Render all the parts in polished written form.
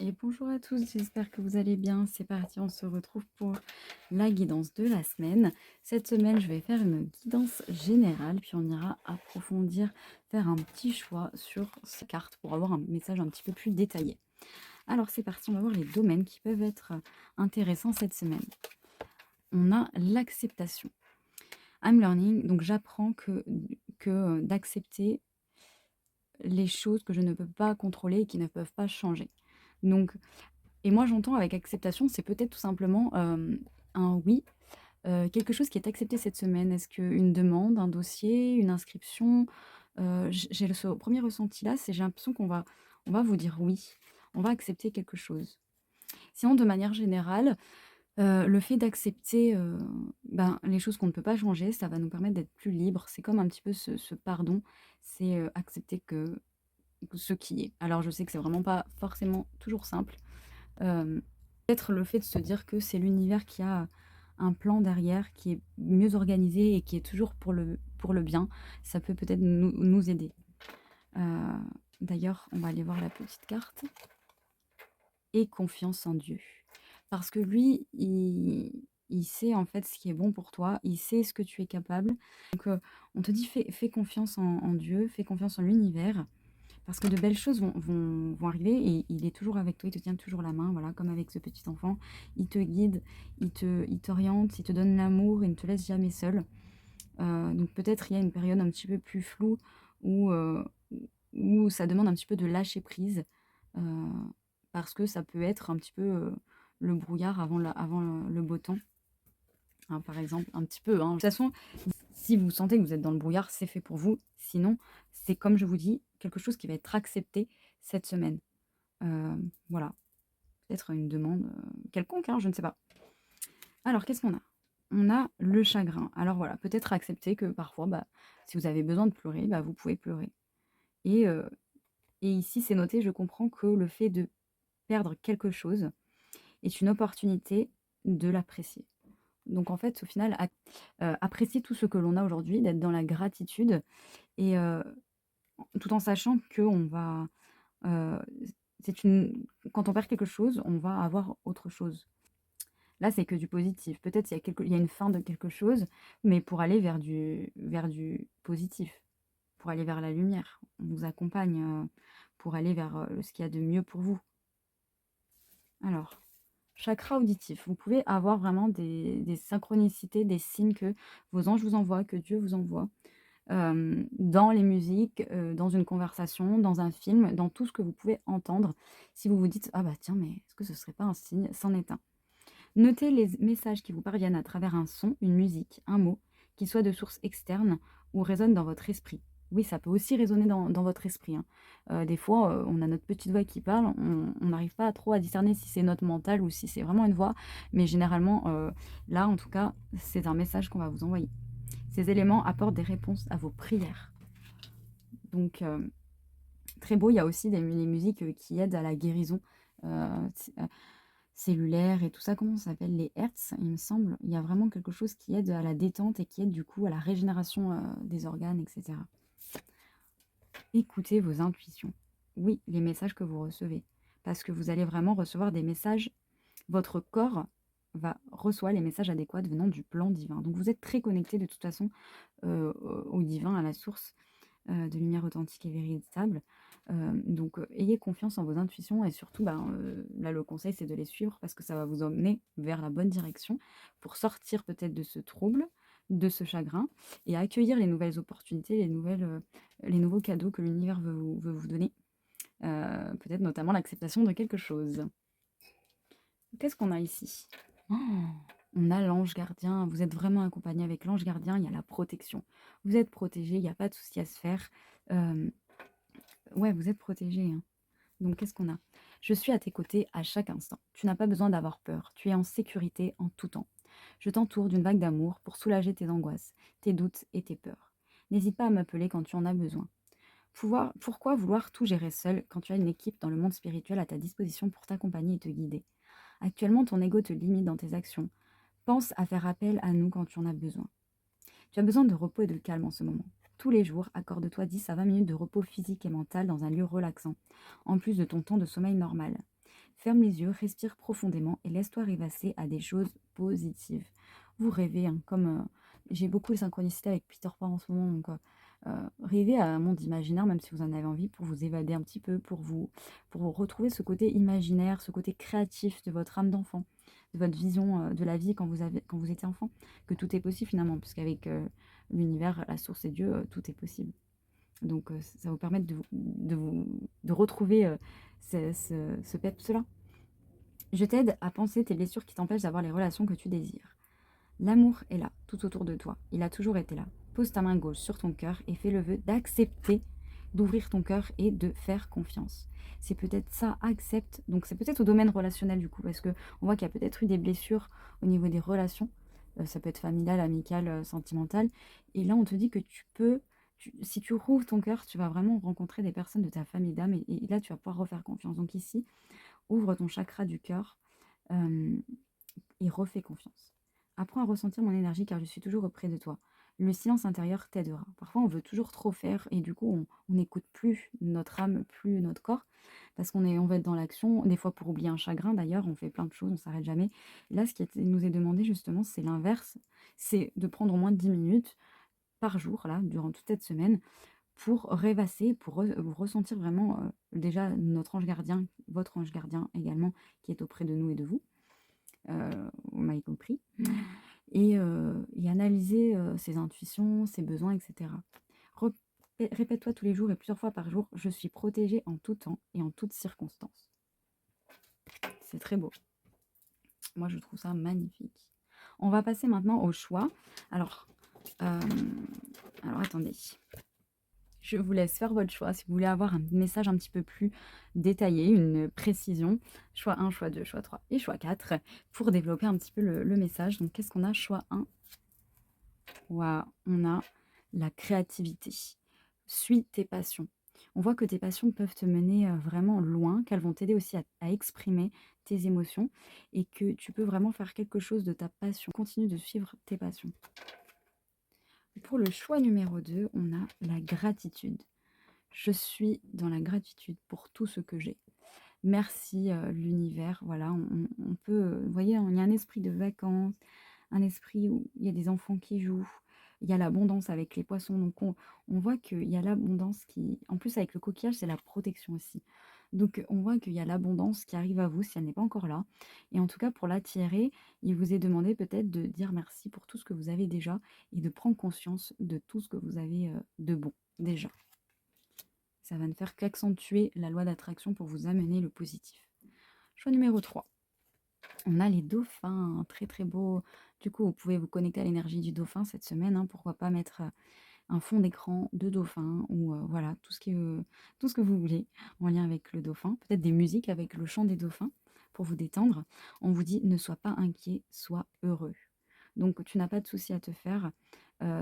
Et bonjour à tous, j'espère que vous allez bien. C'est parti, on se retrouve pour la guidance de la semaine. Cette semaine, je vais faire une guidance générale, puis on ira approfondir, faire un petit choix sur ces cartes pour avoir un message un petit peu plus détaillé. Alors c'est parti, on va voir les domaines qui peuvent être intéressants cette semaine. On a l'acceptation. I'm learning, donc j'apprends que d'accepter les choses que je ne peux pas contrôler et qui ne peuvent pas changer. Donc, et moi j'entends avec acceptation, c'est peut-être tout simplement un oui, quelque chose qui est accepté cette semaine. Est-ce qu'une demande, un dossier, une inscription? J'ai ce premier ressenti là, c'est j'ai l'impression on va vous dire oui, on va accepter quelque chose. Sinon, de manière générale, le fait d'accepter, ben, les choses qu'on ne peut pas changer, ça va nous permettre d'être plus libres. C'est comme un petit peu ce pardon, c'est, accepter que ce qui est. Alors je sais que c'est vraiment pas forcément toujours simple. Peut-être le fait de se dire que c'est l'univers qui a un plan derrière, qui est mieux organisé et qui est toujours pour le bien, ça peut peut-être nous aider. Heu, D'ailleurs, on va aller voir la petite carte. Et confiance en Dieu. Parce que lui, il sait en fait ce qui est bon pour toi, il sait ce que tu es capable. Donc, on te dit: «Fais confiance en Dieu, fais confiance en l'univers». Parce que de belles choses vont arriver et il est toujours avec toi, il te tient toujours la main, voilà, comme avec ce petit enfant. Il te guide, il t'oriente, il te donne l'amour, il ne te laisse jamais seul. Donc peut-être il y a une période un petit peu plus floue où, où ça demande un petit peu de lâcher prise, heu, parce que ça peut être un petit peu, le brouillard avant le beau temps, hein, par exemple, un petit peu, hein. De toute façon, si vous sentez que vous êtes dans le brouillard, c'est fait pour vous. Sinon, c'est comme je vous dis, quelque chose qui va être accepté cette semaine. Voilà, peut-être une demande, quelconque, hein, je ne sais pas. Alors qu'est-ce qu'on a? On a le chagrin. Alors voilà, peut-être accepter que parfois, bah, si vous avez besoin de pleurer, bah, vous pouvez pleurer et heu et ici, c'est noté: «Je comprends que le fait de perdre quelque chose est une opportunité de l'apprécier». Donc en fait, au final, apprécier tout ce que l'on a aujourd'hui, d'être dans la gratitude et tout en sachant qu'on va, heu, c'est une quand on perd quelque chose, on va avoir autre chose. Là, c'est que du positif. Peut-être il y a une fin de quelque chose, mais pour aller vers du positif, pour aller vers la lumière. On vous accompagne, pour aller vers, ce qu'il y a de mieux pour vous. Alors, chakra auditif, vous pouvez avoir vraiment des synchronicités, des signes que vos anges vous envoient, que Dieu vous envoie, dans les musiques, dans une conversation, dans un film, dans tout ce que vous pouvez entendre. Si vous vous dites: «Ah bah tiens, mais est-ce que ce serait pas un signe?» c'en est un. Notez les messages qui vous parviennent à travers un son, une musique, un mot, qui soit de source externe ou résonne dans votre esprit. Oui, ça peut aussi résonner dans votre esprit, hein. Des fois, on a notre petite voix qui parle, on n'arrive pas trop à discerner si c'est notre mental ou si c'est vraiment une voix, mais généralement, là, en tout cas, c'est un message qu'on va vous envoyer. Ces éléments apportent des réponses à vos prières. Donc, très beau, il y a aussi les musiques, qui aident à la guérison, cellulaire et tout ça. Comment ça s'appelle? Les hertz, il me semble. Il y a vraiment quelque chose qui aide à la détente et qui aide du coup à la régénération, des organes et cetera. Écoutez vos intuitions. Oui, les messages que vous recevez, parce que vous allez vraiment recevoir des messages, votre corps reçoit les messages adéquats venant du plan divin. Donc vous êtes très connecté de toute façon, au divin, à la source, de lumière authentique et véritable. Donc ayez confiance en vos intuitions et surtout, ben, là, le conseil, c'est de les suivre parce que ça va vous emmener vers la bonne direction pour sortir peut-être de ce trouble, de ce chagrin et accueillir les nouvelles opportunités, les nouveaux cadeaux que l'univers veut vous donner. Peut-être notamment l'acceptation de quelque chose. Qu'est-ce qu'on a ici? Oh, on a l'ange gardien. Vous êtes vraiment accompagné avec l'ange gardien, il y a la protection. Vous êtes protégé, il y a pas de souci à se faire. Hem, ouais, vous êtes protégé, hein. Donc qu'est-ce qu'on a? Je suis à tes côtés à chaque instant. Tu n'as pas besoin d'avoir peur. Tu es en sécurité en tout temps. Je t'entoure d'une vague d'amour pour soulager tes angoisses, tes doutes et tes peurs. N'hésite pas à m'appeler quand tu en as besoin. Pourquoi vouloir tout gérer seul quand tu as une équipe dans le monde spirituel à ta disposition pour t'accompagner et te guider? Actuellement, ton ego te limite dans tes actions. Pense à faire appel à nous quand tu en as besoin. Tu as besoin de repos et de calme en ce moment. Tous les jours, accorde-toi 10 à 20 minutes de repos physique et mental dans un lieu relaxant, en plus de ton temps de sommeil normal. Ferme les yeux, respire profondément et laisse-toi rêvasser à des choses positives. Vous rêvez, hein, comme j'ai beaucoup de synchronicité avec Peter Pan en ce moment, donc rêvez à un monde imaginaire, même si vous en avez envie, pour vous évader un petit peu, pour vous retrouver ce côté imaginaire, ce côté créatif de votre âme d'enfant, de votre vision de la vie quand vous étiez enfant, que tout est possible finalement, puisqu'avec l'univers, la source et Dieu, tout est possible. Donc ça va vous permettre de retrouver ce peps-là. Je t'aide à penser tes blessures qui t'empêchent d'avoir les relations que tu désires. L'amour est là, tout autour de toi. Il a toujours été là. Pose ta main gauche sur ton cœur et fais le vœu d'accepter, d'ouvrir ton cœur et de faire confiance. C'est peut-être ça, accepte. Donc c'est peut-être au domaine relationnel du coup, parce que on voit qu'il y a peut-être eu des blessures au niveau des relations. Ça peut être familial, amical, sentimental. Et là, on te dit que tu peux, si tu rouvres ton cœur, tu vas vraiment rencontrer des personnes de ta famille d'âme et là, tu vas pouvoir refaire confiance. Donc ici, ouvre ton chakra du cœur et refais confiance. Apprends à ressentir mon énergie car je suis toujours auprès de toi. Le silence intérieur t'aidera. Parfois, on veut toujours trop faire et du coup, on n'écoute plus notre âme, plus notre corps parce on va être dans l'action. Des fois, pour oublier un chagrin, d'ailleurs, on fait plein de choses, on s'arrête jamais. Là, nous est demandé justement, c'est l'inverse. C'est de prendre au moins 10 minutes par jour, là, durant toute cette semaine, pour rêvasser, pour ressentir vraiment déjà notre ange gardien, votre ange gardien également, qui est auprès de nous et de vous. Vous m'avez compris. Et analyser ses intuitions, ses besoins, etc. Répète-toi tous les jours et plusieurs fois par jour, je suis protégée en tout temps et en toutes circonstances. C'est très beau. Moi, je trouve ça magnifique. On va passer maintenant au choix. Alors attendez. Je vous laisse faire votre choix. Si vous voulez avoir un message un petit peu plus détaillé, une précision, choix 1, choix 2, choix 3 et choix 4, pour développer un petit peu le message. Donc, qu'est-ce qu'on a? Choix 1. Waouh, on a la créativité. Suis tes passions. On voit que tes passions peuvent te mener vraiment loin, qu'elles vont t'aider aussi à exprimer tes émotions et que tu peux vraiment faire quelque chose de ta passion. Continue de suivre tes passions. Pour le choix numéro 2, on a la gratitude. Je suis dans la gratitude pour tout ce que j'ai. Merci l'univers. Voilà, on peut, vous voyez, il y a un esprit de vacances, un esprit où il y a des enfants qui jouent. Il y a l'abondance avec les poissons. Donc on voit qu'il y a l'abondance qui... En plus avec le coquillage, c'est la protection aussi. Donc on voit qu'il y a l'abondance qui arrive à vous si elle n'est pas encore là. Et en tout cas, pour l'attirer, il vous est demandé peut-être de dire merci pour tout ce que vous avez déjà et de prendre conscience de tout ce que vous avez de bon déjà. Ça va ne faire qu'accentuer la loi d'attraction pour vous amener le positif. Choix numéro 3. On a les dauphins, très très beau. Du coup, vous pouvez vous connecter à l'énergie du dauphin cette semaine. Hein, pourquoi pas mettre un fond d'écran de dauphin ou voilà, tout ce que vous voulez en lien avec le dauphin. Peut-être des musiques avec le chant des dauphins pour vous détendre. On vous dit ne sois pas inquiet, sois heureux. Donc tu n'as pas de souci à te faire,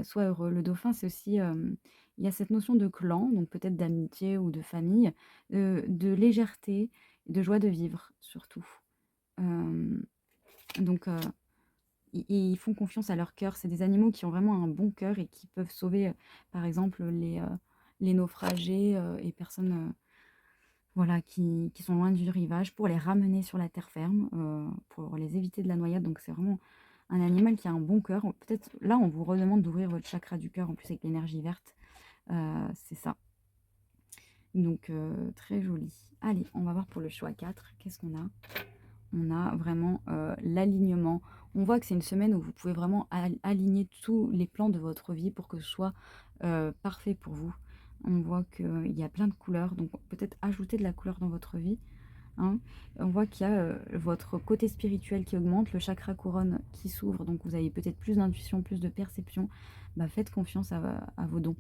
sois heureux. Le dauphin, c'est aussi, il y a cette notion de clan, donc peut-être d'amitié ou de famille, de légèreté, de joie de vivre surtout. Donc ils font confiance à leur cœur. C'est des animaux qui ont vraiment un bon cœur et qui peuvent sauver, par exemple, les naufragés et personnes voilà, qui sont loin du rivage pour les ramener sur la terre ferme, pour les éviter de la noyade. Donc c'est vraiment un animal qui a un bon cœur. Peut-être là, on vous redemande d'ouvrir votre chakra du cœur en plus avec l'énergie verte. C'est ça. Donc très joli. Allez, on va voir pour le choix 4. Qu'est-ce qu'on a? On a vraiment l'alignement. On voit que c'est une semaine où vous pouvez vraiment aligner tous les plans de votre vie pour que ce soit parfait pour vous. On voit qu'il y a plein de couleurs, donc peut-être ajouter de la couleur dans votre vie. Hein. On voit qu'il y a votre côté spirituel qui augmente, le chakra couronne qui s'ouvre, donc vous avez peut-être plus d'intuition, plus de perception. Bah, faites confiance à vos dons.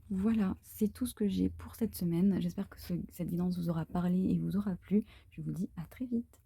Voilà, c'est tout ce que j'ai pour cette semaine. J'espère que cette guidance vous aura parlé et vous aura plu. Je vous dis à très vite.